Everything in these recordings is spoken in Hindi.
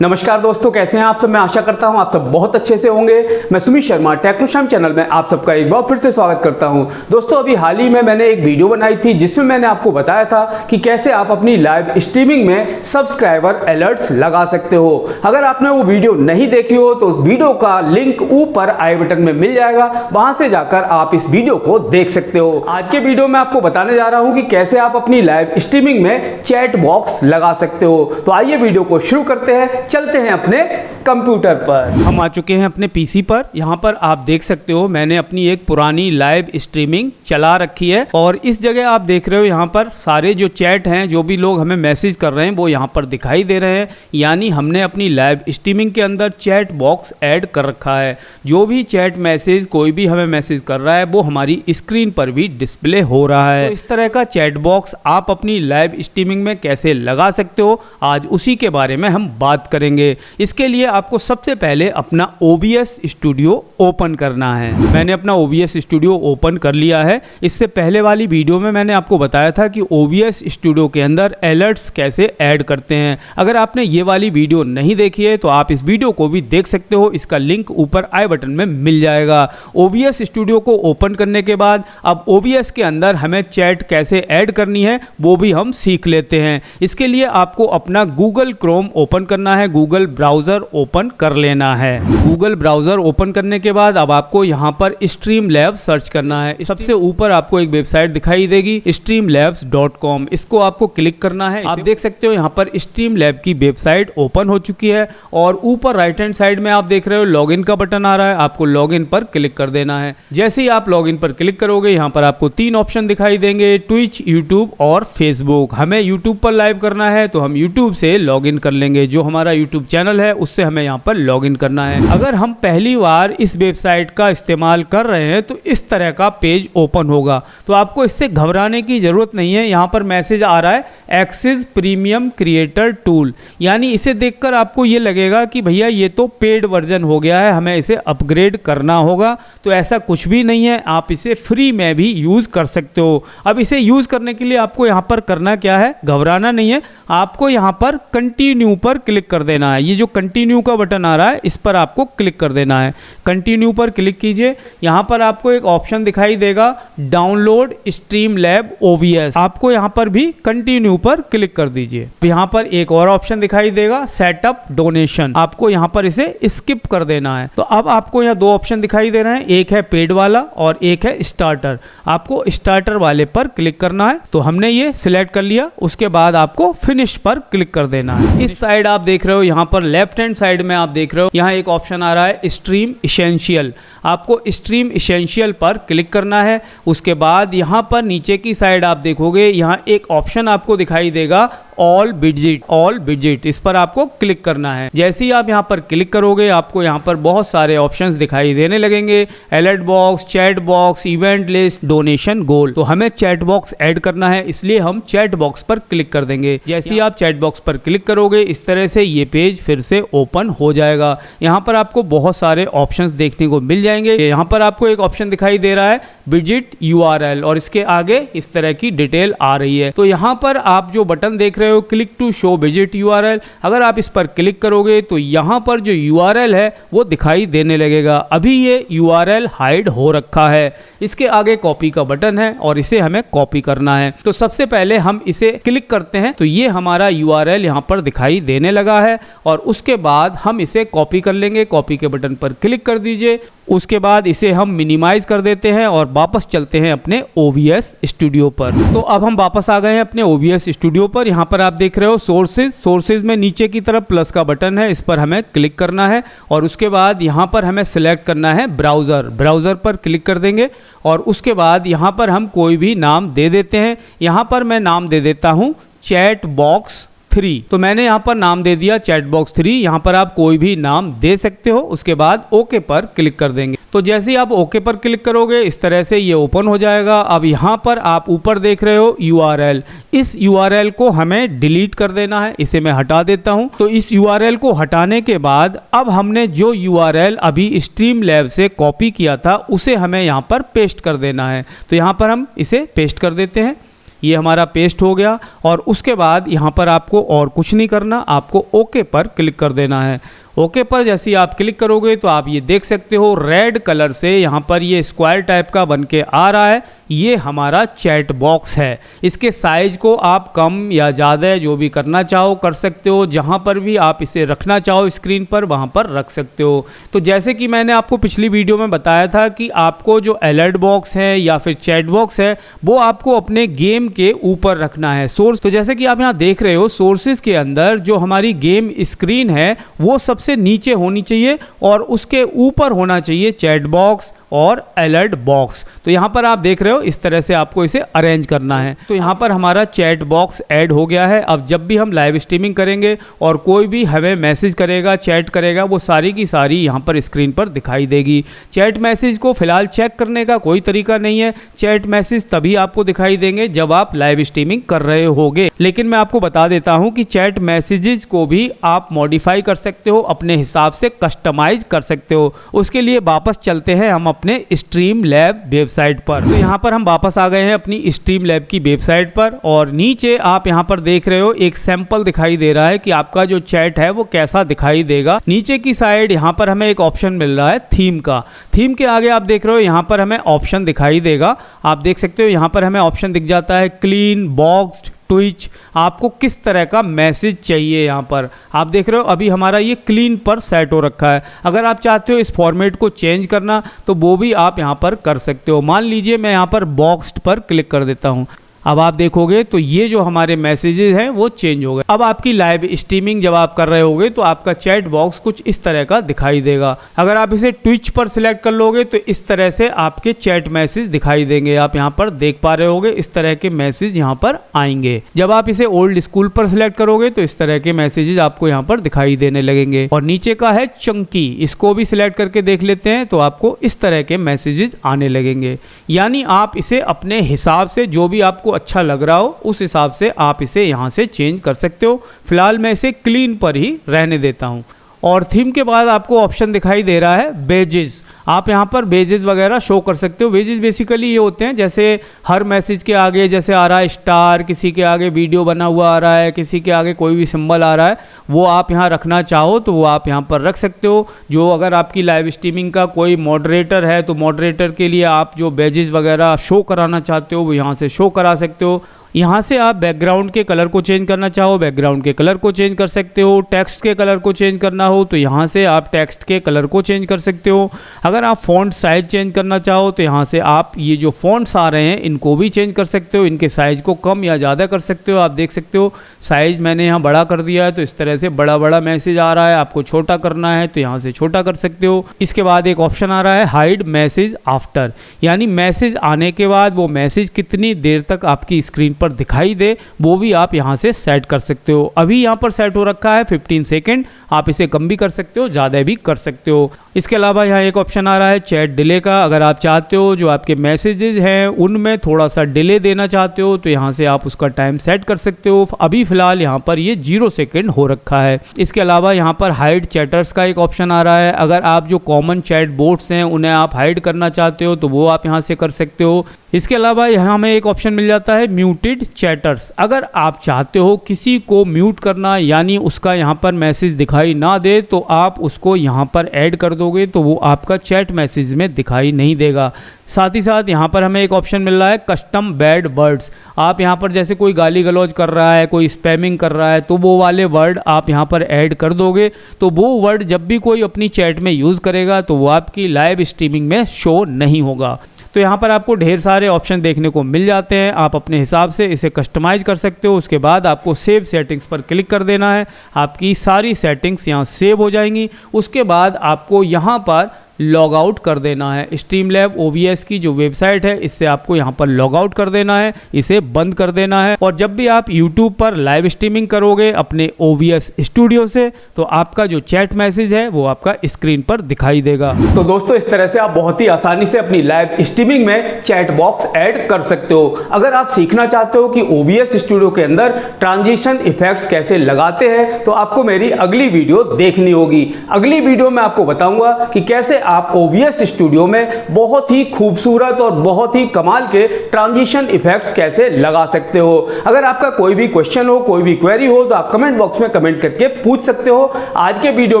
नमस्कार दोस्तों, कैसे हैं आप सब। मैं आशा करता हूं आप सब बहुत अच्छे से होंगे। मैं सुमित शर्मा टेक्नोशाम चैनल में आप सबका एक बार फिर से स्वागत करता हूं। दोस्तों, अभी हाल ही में मैंने एक वीडियो बनाई थी जिसमें मैंने आपको बताया था कि कैसे आप अपनी लाइव स्ट्रीमिंग में सब्सक्राइबर अलर्ट्स लगा सकते हो। अगर आपने वो वीडियो नहीं देखी हो तो उस वीडियो का लिंक ऊपर आई बटन में मिल जाएगा, वहां से जाकर आप इस वीडियो को देख सकते हो। आज के वीडियो में आपको बताने जा रहा हूं कि कैसे आप अपनी लाइव स्ट्रीमिंग में चैट बॉक्स लगा सकते हो। तो आइए वीडियो को शुरू करते हैं। चलते हैं अपने कंप्यूटर पर। हम आ चुके हैं अपने पीसी पर। यहाँ पर आप देख सकते हो मैंने अपनी एक पुरानी लाइव स्ट्रीमिंग चला रखी है और इस जगह आप देख रहे हो यहाँ पर सारे जो चैट हैं, जो भी लोग हमें मैसेज कर रहे हैं वो यहाँ पर दिखाई दे रहे हैं। यानी हमने अपनी लाइव स्ट्रीमिंग के अंदर चैट बॉक्स ऐड कर रखा है। जो भी चैट मैसेज कोई भी हमें मैसेज कर रहा है वो हमारी स्क्रीन पर भी डिस्प्ले हो रहा है। तो इस तरह का चैट बॉक्स आप अपनी लाइव स्ट्रीमिंग में कैसे लगा सकते हो, आज उसी के बारे में हम बात करेंगे। इसके लिए आपको सबसे पहले अपना OBS स्टूडियो ओपन करना है। मैंने अपना OBS स्टूडियो ओपन कर लिया है। इससे पहले वाली वीडियो में मैंने आपको बताया था कि OBS स्टूडियो के अंदर अलर्ट्स कैसे ऐड करते हैं। अगर आपने ये वाली वीडियो नहीं देखी है तो आप इस वीडियो को भी देख सकते हो। इसका लिंक ऊपर आई बटन में मिल जाएगा। OBS स्टूडियो को ओपन करने के बाद अब OBS के अंदर हमें चैट कैसे ऐड करनी है वो भी हम सीख लेते हैं। इसके लिए आपको अपना गूगल क्रोम ओपन करना है, गूगल ब्राउज़र ओपन कर लेना है। गूगल ब्राउज़र ओपन करने के बाद अब आपको यहाँ पर स्ट्रीम लैब सर्च करना है। सबसे ऊपर आपको एक वेबसाइट दिखाई देगी streamlabs.com। इसको आपको क्लिक करना है। आप देख सकते हो यहाँ पर स्ट्रीम लैब की वेबसाइट ओपन हो चुकी है और ऊपर राइट हैंड साइड में आप देख रहे हो लॉगिन का बटन आ रहा है। आपको लॉगिन पर क्लिक कर देना है। जैसे ही आप लॉगिन पर क्लिक करोगे यहाँ पर आपको 3 ऑप्शन दिखाई देंगे, ट्विच, यूट्यूब और फेसबुक। हमें यूट्यूब पर लाइव करना है तो हम यूट्यूब से लॉगिन कर लेंगे। जो हमारा यूट्यूब चैनल है उससे हमें यहाँ पर लॉगिन करना है। अगर हम पहली बार इस वेबसाइट का इस्तेमाल कर रहे हैं तो इस तरह का पेज ओपन होगा। तो आपको इससे घबराने की जरूरत नहीं है। यहाँ पर मैसेज आ रहा है एक्सेस प्रीमियम क्रिएटर टूल, यानी इसे देखकर आपको ये लगेगा कि भैया ये तो पेड वर्जन हो गया है, हमें इसे अपग्रेड करना होगा। तो ऐसा कुछ भी नहीं है, आप इसे फ्री में भी यूज कर सकते हो। अब इसे यूज करने के लिए आपको यहाँ पर करना क्या है, घबराना नहीं है। आपको यहाँ पर कंटिन्यू पर क्लिक कर देना है। ये जो कंटिन्यू का बटन आ रहा है इस पर आपको क्लिक कर देना है। कंटिन्यू पर क्लिक कीजिए। यहाँ पर आपको एक ऑप्शन दिखाई देगा डाउनलोड स्ट्रीम लैब OBS। आपको यहाँ पर भी कंटिन्यू पर क्लिक कर दीजिए। यहाँ पर एक और ऑप्शन दिखाई देगा सेटअप डोनेशन। आपको यहाँ पर इसे स्किप कर देना है। तो अब आपको यहाँ 2 ऑप्शन दिखाई दे रहे हैं, एक है पेड वाला और एक है स्टार्टर। आपको स्टार्टर वाले पर क्लिक करना है। तो हमने ये सिलेक्ट कर लिया। उसके बाद आपको फिनिश पर क्लिक कर देना है। इस साइड आप देख रहे हो यहाँ पर लेफ्ट हैंड साइड में आप देख रहे हो यहाँ एक ऑप्शन आ रहा है स्ट्रीम इसेंशियल। आपको स्ट्रीम इसेंशियल पर क्लिक करना है। उसके बाद यहाँ पर नीचे की साइड आप देखोगे यहाँ एक ऑप्शन आपको दिखाई देगा ऑल विजिट। इस पर आपको क्लिक करना है। जैसे ही आप यहाँ पर क्लिक करोगे आपको यहाँ पर बहुत सारे ऑप्शंस दिखाई देने लगेंगे, alert box, chat box, event list, donation goal. तो हमें चैट बॉक्स ऐड करना है, इसलिए हम चैट बॉक्स पर क्लिक कर देंगे। जैसे ही आप चैट बॉक्स पर क्लिक करोगे इस तरह से ये पेज फिर से ओपन हो जाएगा। यहाँ पर आपको बहुत सारे ऑप्शंस देखने को मिल जाएंगे। यहाँ पर आपको एक ऑप्शन दिखाई दे रहा है विजिट URL और इसके आगे इस तरह की डिटेल आ रही है। तो यहाँ पर आप जो बटन देख रहे हो click to show visit URL, अगर आप इस पर क्लिक करोगे तो यहाँ पर जो URL है वो दिखाई देने लगेगा। अभी ये URL हाइड हो रखा है। इसके आगे कॉपी का बटन है और इसे हमें कॉपी करना है। तो सबसे पहले हम इसे क्लिक करते हैं तो ये हमारा URL यहाँ पर दिखाई देने लगा है और उसके बाद हम इसे कॉपी कर लेंगे। कॉपी के बटन पर क्लिक कर दीजिए। उसके बाद इसे हम मिनिमाइज कर देते हैं और वापस चलते हैं अपने OBS स्टूडियो पर। तो अब हम वापस आ गए हैं अपने OBS स्टूडियो पर। यहाँ पर आप देख रहे हो सोर्सेज में नीचे की तरफ प्लस का बटन है, इस पर हमें क्लिक करना है और उसके बाद यहाँ पर हमें सिलेक्ट करना है ब्राउज़र पर क्लिक कर देंगे और उसके बाद यहाँ पर हम कोई भी नाम दे देते हैं। यहाँ पर मैं नाम दे देता हूँ चैट बॉक्स 3। तो मैंने यहाँ पर नाम दे दिया चैट बॉक्स 3। यहाँ पर आप कोई भी नाम दे सकते हो। उसके बाद ओके पर क्लिक कर देंगे। तो जैसे ही आप ओके पर क्लिक करोगे इस तरह से ये ओपन हो जाएगा। अब यहाँ पर आप ऊपर देख रहे हो URL। इस URL को हमें डिलीट कर देना है। इसे मैं हटा देता हूँ। तो इस URL को हटाने के बाद अब हमने जो URL अभी स्ट्रीम लैब से कॉपी किया था उसे हमें यहाँ पर पेस्ट कर देना है। तो यहाँ पर हम इसे पेस्ट कर देते हैं। ये हमारा पेस्ट हो गया। और उसके बाद यहाँ पर आपको और कुछ नहीं करना, आपको ओके पर क्लिक कर देना है। ओके पर जैसे ही आप क्लिक करोगे तो आप ये देख सकते हो रेड कलर से यहाँ पर ये स्क्वायर टाइप का बन के आ रहा है। ये हमारा चैट बॉक्स है। इसके साइज को आप कम या ज़्यादा जो भी करना चाहो कर सकते हो। जहाँ पर भी आप इसे रखना चाहो स्क्रीन पर वहाँ पर रख सकते हो। तो जैसे कि मैंने आपको पिछली वीडियो में बताया था कि आपको जो अलर्ट बॉक्स है या फिर चैट बॉक्स है वो आपको अपने गेम के ऊपर रखना है सोर्स। तो जैसे कि आप यहाँ देख रहे हो सोर्सेज के अंदर जो हमारी गेम स्क्रीन है वो सबसे नीचे होनी चाहिए और उसके ऊपर होना चाहिए चैट बॉक्स और अलर्ट बॉक्स। तो यहाँ पर आप देख रहे हो इस तरह से आपको इसे अरेंज करना है। तो यहाँ पर हमारा चैट बॉक्स ऐड हो गया है। अब जब भी हम लाइव स्ट्रीमिंग करेंगे और कोई भी हमें मैसेज करेगा, चैट करेगा, वो सारी की सारी यहाँ पर स्क्रीन पर दिखाई देगी। चैट मैसेज को फिलहाल चेक करने का कोई तरीका नहीं है। चैट मैसेज तभी आपको दिखाई देंगे जब आप लाइव स्ट्रीमिंग कर रहे होगे। लेकिन मैं आपको बता देता हूँ कि चैट मैसेजेस को भी आप मॉडिफाई कर सकते हो, अपने हिसाब से कस्टमाइज कर सकते हो। उसके लिए वापस चलते हैं हम अपने स्ट्रीम लैब वेबसाइट पर। तो यहाँ पर हम वापस आ गए हैं अपनी स्ट्रीम लैब की वेबसाइट पर और नीचे आप यहाँ पर देख रहे हो एक सैंपल दिखाई दे रहा है कि आपका जो चैट है वो कैसा दिखाई देगा। नीचे की साइड यहाँ पर हमें एक ऑप्शन मिल रहा है थीम का। थीम के आगे आप देख रहे हो यहाँ पर हमें ऑप्शन दिखाई देगा। आप देख सकते हो यहाँ पर हमें ऑप्शन दिख जाता है क्लीन, बॉक्स्ड, ट्विच। आपको किस तरह का मैसेज चाहिए यहाँ पर आप देख रहे हो अभी हमारा ये क्लीन पर सेट हो रखा है। अगर आप चाहते हो इस फॉर्मेट को चेंज करना तो वो भी आप यहाँ पर कर सकते हो। मान लीजिए मैं यहाँ पर बॉक्स्ड पर क्लिक कर देता हूँ। अब आप देखोगे तो ये जो हमारे मैसेजेस हैं वो चेंज हो गए। अब आपकी लाइव स्ट्रीमिंग जब आप कर रहे होगे तो आपका चैट बॉक्स कुछ इस तरह का दिखाई देगा। अगर आप इसे ट्विच पर सिलेक्ट कर लोगे तो इस तरह से आपके चैट मैसेज दिखाई देंगे। आप यहाँ पर देख पा रहे होगे इस तरह के मैसेज यहाँ पर आएंगे। जब आप इसे ओल्ड स्कूल पर सिलेक्ट करोगे तो इस तरह के मैसेजेस आपको यहाँ पर दिखाई देने लगेंगे। और नीचे का है चंकी, इसको भी सिलेक्ट करके देख लेते हैं तो आपको इस तरह के मैसेजेस आने लगेंगे। यानी आप इसे अपने हिसाब से जो भी आपको अच्छा लग रहा हो उस हिसाब से आप इसे यहां से चेंज कर सकते हो। फिलहाल मैं इसे क्लीन पर ही रहने देता हूं। और थीम के बाद आपको ऑप्शन दिखाई दे रहा है बेजेस। आप यहाँ पर बेजेस वगैरह शो कर सकते हो। बेजेस बेसिकली ये होते हैं जैसे हर मैसेज के आगे जैसे आ रहा है स्टार, किसी के आगे वीडियो बना हुआ आ रहा है, किसी के आगे कोई भी सिंबल आ रहा है, वो आप यहाँ रखना चाहो तो वो आप यहाँ पर रख सकते हो। जो अगर आपकी लाइव स्ट्रीमिंग का कोई मॉडरेटर है तो मॉडरेटर के लिए आप जो बेजेस वगैरह शो कराना चाहते हो वो यहाँ से शो करा सकते हो। यहाँ से आप बैकग्राउंड के कलर को चेंज करना चाहो बैकग्राउंड के कलर को चेंज कर सकते हो। टेक्स्ट के कलर को चेंज करना हो तो यहाँ से आप टेक्स्ट के कलर को चेंज कर सकते हो। अगर आप फ़ॉन्ट साइज चेंज करना चाहो तो यहाँ से आप ये जो फ़ॉन्ट्स आ रहे हैं इनको भी चेंज कर सकते हो। इनके साइज़ को कम या ज़्यादा कर सकते हो। आप देख सकते हो साइज़ मैंने यहाँ बड़ा कर दिया है तो इस तरह से बड़ा बड़ा मैसेज आ रहा है। आपको छोटा करना है तो यहाँ से छोटा कर सकते हो। इसके बाद एक ऑप्शन आ रहा है हाइड मैसेज आफ्टर, यानी मैसेज आने के बाद वो मैसेज कितनी देर तक आपकी स्क्रीन पर दिखाई दे वो भी आप यहां से सेट कर सकते हो। अभी यहां पर सेट हो रखा है 15 सेकंड। आप इसे कम भी कर सकते हो, ज़्यादा भी कर सकते हो। इसके अलावा यहाँ एक ऑप्शन आ रहा है चैट डिले का। अगर आप चाहते हो जो आपके मैसेजेस हैं उनमें थोड़ा सा डिले देना चाहते हो तो यहाँ से आप उसका टाइम सेट कर सकते हो। अभी फिलहाल यहाँ पर ये 0 सेकेंड हो रखा है। इसके अलावा यहाँ पर हाइड चैटर्स का एक ऑप्शन आ रहा है। अगर आप जो कॉमन चैट बोट्स हैं उन्हें आप हाइड करना चाहते हो तो वो आप यहाँ से कर सकते हो। इसके अलावा यहाँ हमें एक ऑप्शन मिल जाता है म्यूटेड चैटर्स। अगर आप चाहते हो किसी को म्यूट करना यानी उसका यहाँ पर मैसेज दिखाई ना दे तो आप उसको यहाँ पर ऐड कर दोगे तो वो आपका चैट मैसेज में दिखाई नहीं देगा। साथ ही साथ यहाँ पर हमें एक ऑप्शन मिल रहा है कस्टम बैड वर्ड्स। आप यहाँ पर जैसे कोई गाली गलौज कर रहा है, कोई स्पैमिंग कर रहा है तो वो वाले वर्ड आप यहाँ पर ऐड कर दोगे तो वो वर्ड जब भी कोई अपनी चैट में यूज़ करेगा तो वो आपकी लाइव स्ट्रीमिंग में शो नहीं होगा। तो यहाँ पर आपको ढेर सारे ऑप्शन देखने को मिल जाते हैं। आप अपने हिसाब से इसे कस्टमाइज़ कर सकते हो। उसके बाद आपको सेव सेटिंग्स पर क्लिक कर देना है। आपकी सारी सेटिंग्स यहाँ सेव हो जाएंगी। उसके बाद आपको यहाँ पर लॉग आउट कर देना है। स्ट्रीम लैब OBS की जो वेबसाइट है इससे आपको यहाँ पर लॉग आउट कर देना है, इसे बंद कर देना है। और जब भी आप YouTube पर लाइव स्ट्रीमिंग करोगे अपने OBS स्टूडियो से तो आपका जो चैट मैसेज है वो आपका स्क्रीन पर दिखाई देगा। तो दोस्तों इस तरह से आप बहुत ही आसानी से अपनी लाइव स्ट्रीमिंग में चैट बॉक्स ऐड कर सकते हो। अगर आप सीखना चाहते हो कि OBS स्टूडियो के अंदर ट्रांजिशन इफेक्ट्स कैसे लगाते हैं तो आपको मेरी अगली वीडियो देखनी होगी। अगली वीडियो में आपको बताऊंगा कि कैसे आप OBS स्टूडियो में बहुत ही खूबसूरत और बहुत ही कमाल के ट्रांजिशन इफेक्ट्स कैसे लगा सकते हो। अगर आपका कोई भी क्वेश्चन हो, कोई भी क्वेरी हो, तो आप कमेंट बॉक्स में कमेंट करके पूछ सकते हो। आज के वीडियो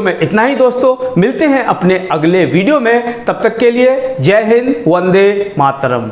में इतना ही दोस्तों, मिलते हैं अपने अगले वीडियो में। तब तक के लिए जय हिंद, वंदे मातरम।